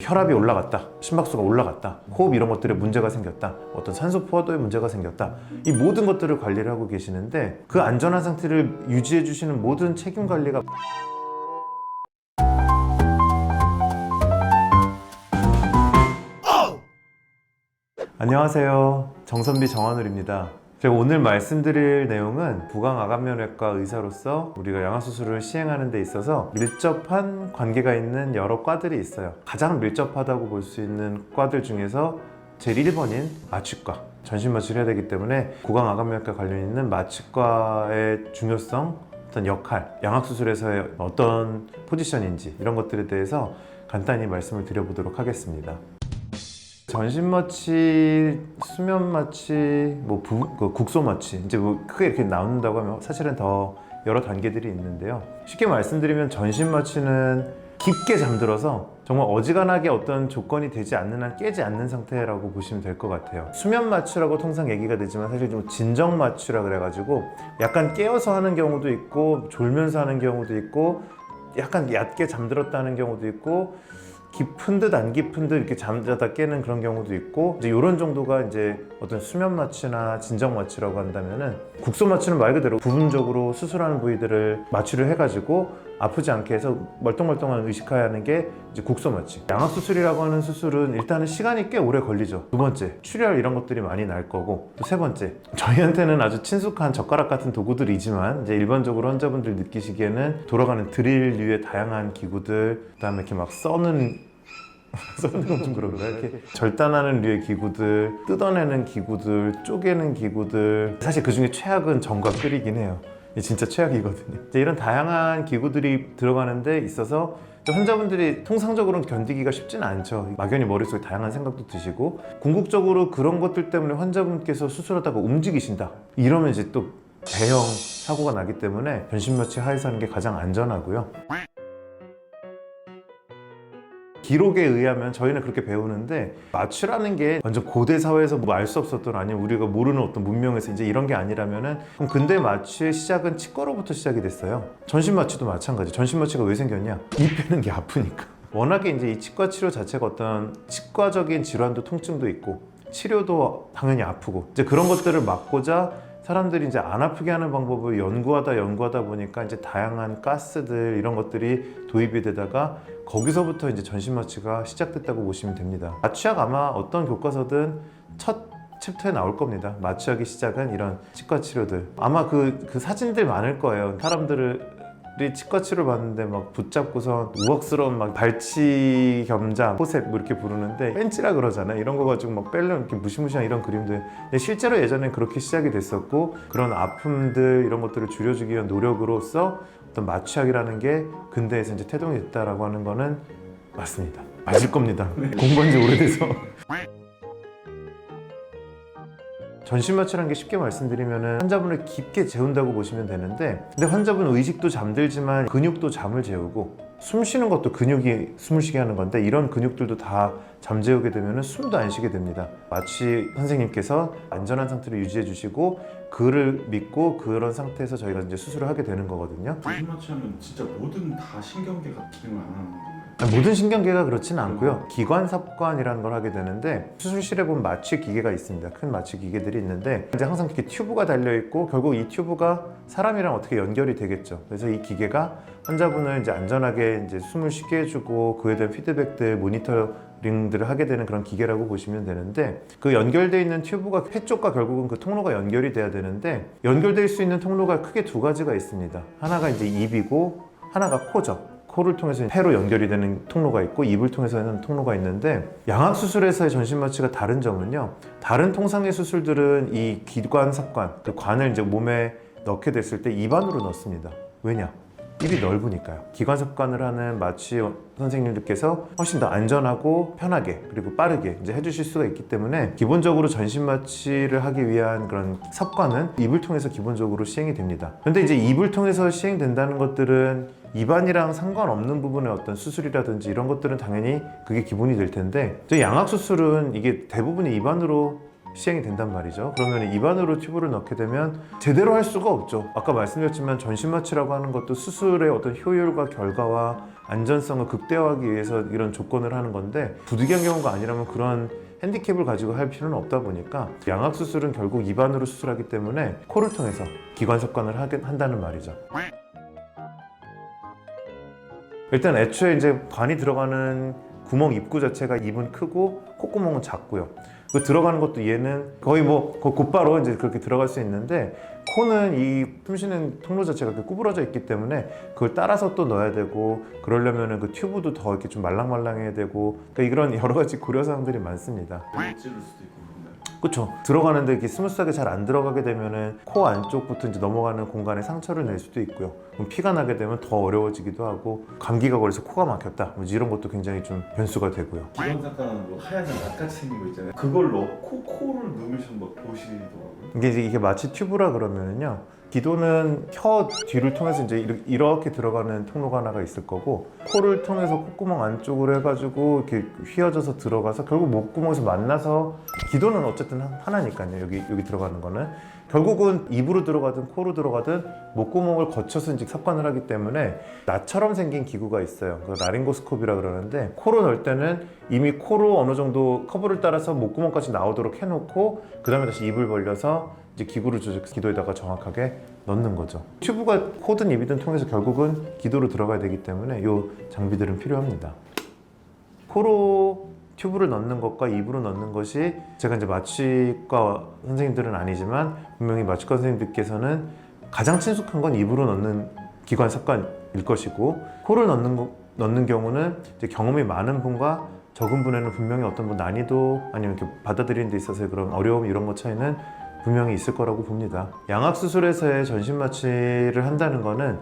혈압이 올라갔다, 심박수가 올라갔다, 호흡 이런 것들에 문제가 생겼다, 어떤 산소 포화도에 문제가 생겼다, 이 모든 것들을 관리를 하고 계시는데 그 안전한 상태를 유지해 주시는 모든 책임 관리가 안녕하세요, 정선비 정한울입니다. 제가 오늘 말씀드릴 내용은 부강아간면외과 의사로서 우리가 양악수술을 시행하는 데 있어서 밀접한 관계가 있는 여러 과들이 있어요. 가장 밀접하다고 볼 수 있는 과들 중에서 제일 1번인 마취과, 전신마취를 해야 되기 때문에 구강아간면외과 관련 있는 마취과의 중요성, 어떤 역할, 양악수술에서의 어떤 포지션인지 이런 것들에 대해서 간단히 말씀을 드려보도록 하겠습니다. 전신마취, 수면마취, 국소마취 이제 크게 이렇게 나눈다고 하면 사실은 더 여러 단계들이 있는데요. 쉽게 말씀드리면 전신마취는 깊게 잠들어서 정말 어지간하게 어떤 조건이 되지 않는 한 깨지 않는 상태라고 보시면 될 것 같아요. 수면마취라고 통상 얘기가 되지만 사실 좀 진정마취라 그래가지고 약간 깨어서 하는 경우도 있고 졸면서 하는 경우도 있고 약간 얕게 잠들었다는 경우도 있고 깊은 듯 안 깊은 듯 이렇게 잠자다 깨는 그런 경우도 있고 이제 이런 정도가 이제 어떤 수면 마취나 진정 마취라고 한다면은 국소 마취는 말 그대로 부분적으로 수술하는 부위들을 마취를 해가지고 아프지 않게 해서 멀뚱멀뚱한 의식하에 하는 게 이제 국소 마취. 양악 수술이라고 하는 수술은 일단은 시간이 꽤 오래 걸리죠. 두 번째, 출혈 이런 것들이 많이 날 거고, 또 세 번째, 저희한테는 아주 친숙한 젓가락 같은 도구들이지만 이제 일반적으로 환자분들 느끼시기에는 돌아가는 드릴류의 다양한 기구들, 그다음에 이렇게 막 써는 건 좀 그러고요. 이렇게 절단하는 류의 기구들, 뜯어내는 기구들, 쪼개는 기구들, 사실 그 중에 최악은 전과 끓이긴 해요. 이게 진짜 최악이거든요. 이제 이런 다양한 기구들이 들어가는 데 있어서 환자분들이 통상적으로는 견디기가 쉽지는 않죠. 막연히 머릿속에 다양한 생각도 드시고, 궁극적으로 그런 것들 때문에 환자분께서 수술하다가 움직이신다 이러면 이제 또 대형 사고가 나기 때문에 전신마취 하에서 하는 게 가장 안전하고요. 기록에 의하면 저희는 그렇게 배우는데, 마취라는 게 완전 고대 사회에서 뭐 알 수 없었던, 아니면 우리가 모르는 어떤 문명에서 이제 이런 게 아니라면은, 그럼 근대 마취의 시작은 치과로부터 시작이 됐어요. 전신 마취도 마찬가지. 전신 마취가 왜 생겼냐? 입 빼는 게 아프니까. 워낙에 이제 이 치과 치료 자체가 어떤 치과적인 질환도 통증도 있고 치료도 당연히 아프고, 이제 그런 것들을 막고자 사람들이 이제 안 아프게 하는 방법을 연구하다 보니까 이제 다양한 가스들 이런 것들이 도입이 되다가 거기서부터 이제 전신마취가 시작됐다고 보시면 됩니다. 마취학 아마 어떤 교과서든 첫 챕터에 나올 겁니다. 마취하기 시작은 이런 치과 치료들. 아마 그 사진들 많을 거예요. 사람들이 치과 치료 받는데 막 붙잡고서 우악스러운 막 발치 겸자 포셉 뭐 이렇게 부르는데 벤치라 그러잖아요. 이런 거 가지고 막 빼려면 이렇게 무시무시한 이런 그림들. 근데 실제로 예전엔 그렇게 시작이 됐었고, 그런 아픔들 이런 것들을 줄여주기 위한 노력으로서 어떤 마취학이라는 게 근대에서 이제 태동이 됐다라고 하는 거는 맞습니다. 맞을 겁니다. 공부한 지 오래돼서. 전신마취라는 게 쉽게 말씀드리면 환자분을 깊게 재운다고 보시면 되는데, 근데 환자분 의식도 잠들지만 근육도 잠을 재우고, 숨 쉬는 것도 근육이 숨을 쉬게 하는 건데, 이런 근육들도 다 잠재우게 되면 숨도 안 쉬게 됩니다. 마취 선생님께서 안전한 상태를 유지해 주시고 그를 믿고 그런 상태에서 저희가 이제 수술을 하게 되는 거거든요. 전신마취하면 진짜 모든 다 신경계가 기능을 안 하는 건가요? 모든 신경계가 그렇지는 않고요. 기관삽관이라는 걸 하게 되는데, 수술실에 보면 마취 기계가 있습니다. 큰 마취 기계들이 있는데 이제 항상 이렇게 튜브가 달려 있고, 결국 이 튜브가 사람이랑 어떻게 연결이 되겠죠. 그래서 이 기계가 환자분을 이제 안전하게 이제 숨을 쉬게 해주고 그에 대한 피드백들, 모니터링들을 하게 되는 그런 기계라고 보시면 되는데, 그 연결되어 있는 튜브가 폐 쪽과 결국은 그 통로가 연결이 돼야 되는데, 연결될 수 있는 통로가 크게 두 가지가 있습니다. 하나가 이제 입이고 하나가 코죠. 코를 통해서 폐로 연결이 되는 통로가 있고 입을 통해서 하는 통로가 있는데, 양악수술에서의 전신마취가 다른 점은요, 다른 통상의 수술들은 이 기관삽관, 그 관을 이제 몸에 넣게 됐을 때 입안으로 넣습니다. 왜냐? 입이 넓으니까요. 기관삽관을 하는 마취 선생님들께서 훨씬 더 안전하고 편하게 그리고 빠르게 이제 해주실 수가 있기 때문에, 기본적으로 전신마취를 하기 위한 그런 삽관은 입을 통해서 기본적으로 시행이 됩니다. 그런데 이제 입을 통해서 시행된다는 것들은 입안이랑 상관없는 부분의 어떤 수술이라든지 이런 것들은 당연히 그게 기본이 될 텐데, 저희 양악수술은 이게 대부분이 입안으로 시행이 된단 말이죠. 그러면 입안으로 튜브를 넣게 되면 제대로 할 수가 없죠. 아까 말씀드렸지만 전신마취라고 하는 것도 수술의 어떤 효율과 결과와 안전성을 극대화하기 위해서 이런 조건을 하는 건데 부득이한 경우가 아니라면 그런 핸디캡을 가지고 할 필요는 없다 보니까 양악 수술은 결국 입안으로 수술하기 때문에 코를 통해서 기관 섭관을 한다는 말이죠. 일단 애초에 이제 관이 들어가는 구멍 입구 자체가 입은 크고 콧구멍은 작고요. 그 들어가는 것도 얘는 거의 뭐 곧바로 이제 그렇게 들어갈 수 있는데 코는 이 숨쉬는 통로 자체가 이렇게 구부러져 있기 때문에 그걸 따라서 또 넣어야 되고 그러려면은 그 튜브도 더 이렇게 좀 말랑말랑해야 되고 그러니까 이런 여러 가지 고려사항들이 많습니다. 찌를 수도 있고 그런가요? 그렇죠. 들어가는데 이렇게 스무스하게 잘 안 들어가게 되면은 코 안쪽부터 이제 넘어가는 공간에 상처를 낼 수도 있고요. 그럼 피가 나게 되면 더 어려워지기도 하고 감기가 걸려서 코가 막혔다. 뭐 이런 것도 굉장히 좀 변수가 되고요. 기관사과는 뭐 하얀 낫같이 생긴 거 있잖아요. 그걸 넣고 코를 누르시면 막 보시더라고요. 이게 마치 튜브라 그러면은요. 기도는 혀 뒤를 통해서 이제 이렇게 들어가는 통로가 하나가 있을 거고 코를 통해서 콧구멍 안쪽으로 해가지고 이렇게 휘어져서 들어가서 결국 목구멍에서 만나서 기도는 어쨌든 하나니까요. 여기 들어가는 거는 결국은 입으로 들어가든 코로 들어가든 목구멍을 거쳐서 이제 섭관을 하기 때문에 나처럼 생긴 기구가 있어요. 그 라링고스코피라 그러는데 코로 넣을 때는 이미 코로 어느 정도 커브를 따라서 목구멍까지 나오도록 해놓고 그 다음에 다시 입을 벌려서 이제 기구를 조절해서 기도에다가 정확하게 넣는 거죠. 튜브가 코든 입이든 통해서 결국은 기도로 들어가야 되기 때문에 이 장비들은 필요합니다. 코로 튜브를 넣는 것과 입으로 넣는 것이 제가 이제 마취과 선생님들은 아니지만 분명히 마취과 선생님들께서는 가장 친숙한 건 입으로 넣는 기관 습관일 것이고 코를 넣는 경우는 이제 경험이 많은 분과 적은 분에는 분명히 어떤 분 난이도 아니면 이렇게 받아들이는 데 있어서의 그런 어려움 이런 것 차이는 분명히 있을 거라고 봅니다. 양악 수술에서의 전신 마취를 한다는 거는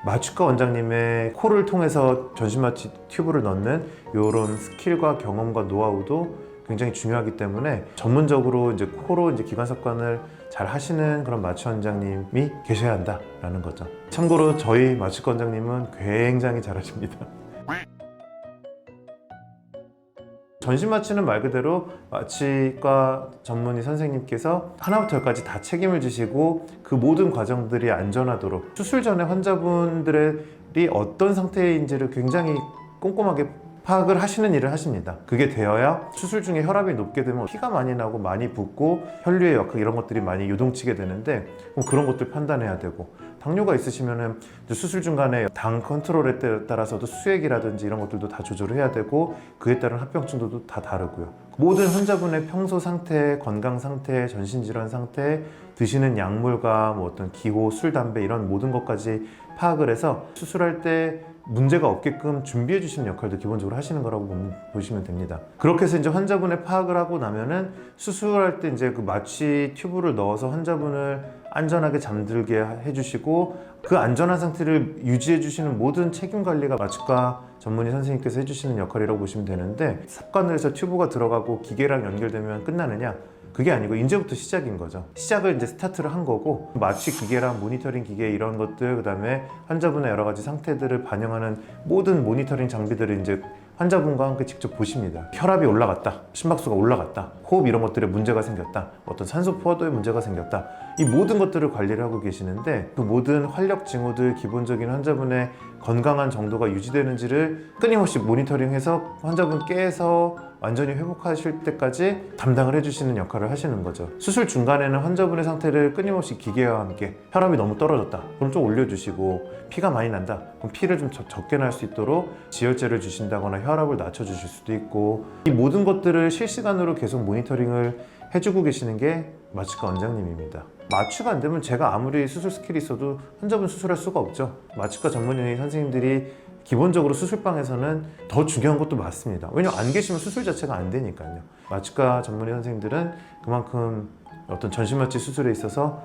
마취과 원장님의 코를 통해서 전신 마취 튜브를 넣는 이런 스킬과 경험과 노하우도 굉장히 중요하기 때문에 전문적으로 이제 코로 이제 기관 섭관을 잘 하시는 그런 마취 원장님이 계셔야 한다라는 거죠. 참고로 저희 마취과 원장님은 굉장히 잘하십니다. 전신 마취는 말 그대로 마취과 전문의 선생님께서 하나부터 열까지 다 책임을 지시고 그 모든 과정들이 안전하도록 수술 전에 환자분들이 어떤 상태인지를 굉장히 꼼꼼하게 파악을 하시는 일을 하십니다. 그게 되어야 수술 중에 혈압이 높게 되면 피가 많이 나고 많이 붓고 혈류의 역학 이런 것들이 많이 요동치게 되는데 그런 것들 판단해야 되고 당뇨가 있으시면은 수술 중간에 당 컨트롤에 따라서도 수액이라든지 이런 것들도 다 조절을 해야 되고 그에 따른 합병증도 다 다르고요. 모든 환자분의 평소 상태, 건강 상태, 전신질환 상태, 드시는 약물과 뭐 어떤 기호, 술, 담배 이런 모든 것까지 파악을 해서 수술할 때 문제가 없게끔 준비해 주시는 역할도 기본적으로 하시는 거라고 보시면 됩니다. 그렇게 해서 이제 환자분의 파악을 하고 나면은 수술할 때 이제 그 마취 튜브를 넣어서 환자분을 안전하게 잠들게 해주시고 그 안전한 상태를 유지해 주시는 모든 책임 관리가 마취과 전문의 선생님께서 해주시는 역할이라고 보시면 되는데 삽관을 해서 튜브가 들어가고 기계랑 연결되면 끝나느냐? 그게 아니고 이제부터 시작인 거죠. 시작을 이제 스타트를 한 거고 마취 기계랑 모니터링 기계 이런 것들 그다음에 환자분의 여러 가지 상태들을 반영하는 모든 모니터링 장비들을 이제 환자분과 함께 직접 보십니다. 혈압이 올라갔다, 심박수가 올라갔다, 호흡 이런 것들에 문제가 생겼다, 어떤 산소 포화도에 문제가 생겼다 이 모든 것들을 관리를 하고 계시는데 그 모든 활력 징후들 기본적인 환자분의 건강한 정도가 유지되는지를 끊임없이 모니터링해서 환자분 깨서 완전히 회복하실 때까지 담당을 해주시는 역할을 하시는 거죠. 수술 중간에는 환자분의 상태를 끊임없이 기계와 함께 혈압이 너무 떨어졌다 그럼 좀 올려주시고 피가 많이 난다 그럼 피를 좀 적게 날 수 있도록 지혈제를 주신다거나 혈압을 낮춰주실 수도 있고 이 모든 것들을 실시간으로 계속 모니터링을 해주고 계시는 게 마취과 원장님입니다. 마취가 안 되면 제가 아무리 수술 스킬이 있어도 환자분 수술할 수가 없죠. 마취과 전문의 선생님들이 기본적으로 수술방에서는 더 중요한 것도 맞습니다. 왜냐면 안 계시면 수술 자체가 안 되니까요. 마취과 전문의 선생님들은 그만큼 어떤 전신마취 수술에 있어서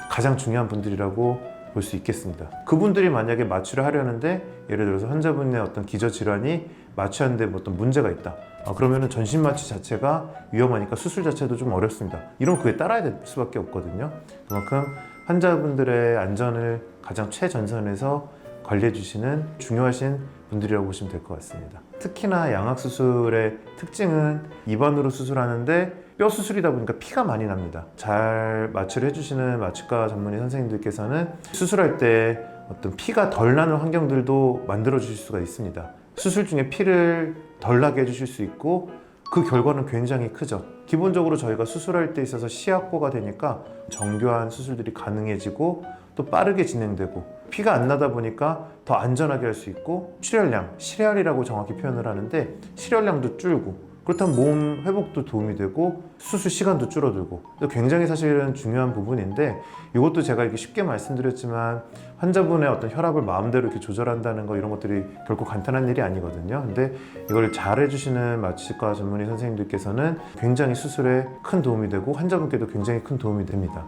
가장 중요한 분들이라고 볼 수 있겠습니다. 그분들이 만약에 마취를 하려는데 예를 들어서 환자분의 어떤 기저질환이 마취하는데 뭐 어떤 문제가 있다. 그러면은 전신마취 자체가 위험하니까 수술 자체도 좀 어렵습니다. 이러면 그에 따라야 될 수밖에 없거든요. 그만큼 환자분들의 안전을 가장 최전선에서 관리해 주시는 중요하신 분들이라고 보시면 될 것 같습니다. 특히나 양악 수술의 특징은 입안으로 수술하는데 뼈 수술이다 보니까 피가 많이 납니다. 잘 마취를 해주시는 마취과 전문의 선생님들께서는 수술할 때 어떤 피가 덜 나는 환경들도 만들어 주실 수가 있습니다. 수술 중에 피를 덜 나게 해주실 수 있고 그 결과는 굉장히 크죠. 기본적으로 저희가 수술할 때 있어서 시약고가 되니까 정교한 수술들이 가능해지고 또 빠르게 진행되고 피가 안 나다 보니까 더 안전하게 할 수 있고 출혈량, 실혈이라고 정확히 표현을 하는데 실혈량도 줄고 그렇다면 몸 회복도 도움이 되고 수술 시간도 줄어들고 굉장히 사실은 중요한 부분인데 이것도 제가 이렇게 쉽게 말씀드렸지만 환자분의 어떤 혈압을 마음대로 이렇게 조절한다는 거 이런 것들이 결코 간단한 일이 아니거든요. 근데 이걸 잘 해주시는 마취과 전문의 선생님들께서는 굉장히 수술에 큰 도움이 되고 환자분께도 굉장히 큰 도움이 됩니다.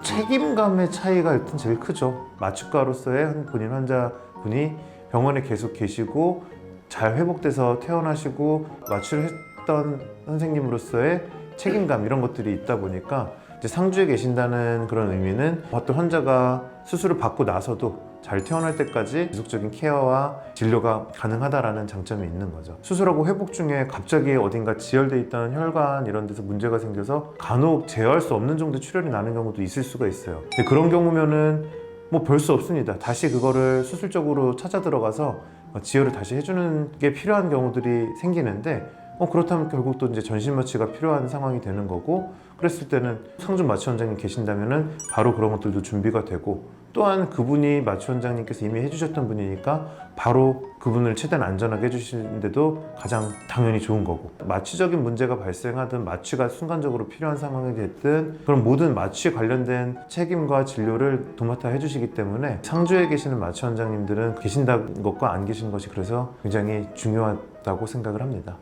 책임감의 차이가 일단 제일 크죠. 마취과로서의 한 본인 환자분이 병원에 계속 계시고 잘 회복돼서 퇴원하시고 마취를 했던 선생님으로서의 책임감 이런 것들이 있다 보니까 이제 상주에 계신다는 그런 의미는 어떤 환자가 수술을 받고 나서도 잘 퇴원할 때까지 지속적인 케어와 진료가 가능하다라는 장점이 있는 거죠. 수술하고 회복 중에 갑자기 어딘가 지혈돼 있던 혈관 이런 데서 문제가 생겨서 간혹 제어할 수 없는 정도의 출혈이 나는 경우도 있을 수가 있어요. 근데 그런 경우면은 뭐 별 수 없습니다. 다시 그거를 수술적으로 찾아 들어가서 지혈을 다시 해주는 게 필요한 경우들이 생기는데 그렇다면 결국 또 이제 전신 마취가 필요한 상황이 되는 거고 그랬을 때는 상준 마취 원장님 계신다면은 바로 그런 것들도 준비가 되고 또한 그분이 마취 원장님께서 이미 해주셨던 분이니까 바로 그분을 최대한 안전하게 해주시는데도 가장 당연히 좋은 거고 마취적인 문제가 발생하든 마취가 순간적으로 필요한 상황이 됐든 그런 모든 마취에 관련된 책임과 진료를 도맡아 해주시기 때문에 상주에 계시는 마취 원장님들은 계신다는 것과 안 계신 것이 그래서 굉장히 중요하다고 생각을 합니다.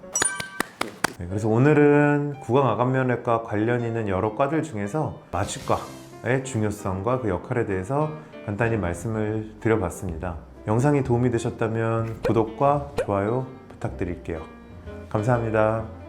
네, 그래서 오늘은 구강암면외과 관련 있는 여러 과들 중에서 마취과의 중요성과 그 역할에 대해서 간단히 말씀을 드려봤습니다. 영상이 도움이 되셨다면 구독과 좋아요 부탁드릴게요. 감사합니다.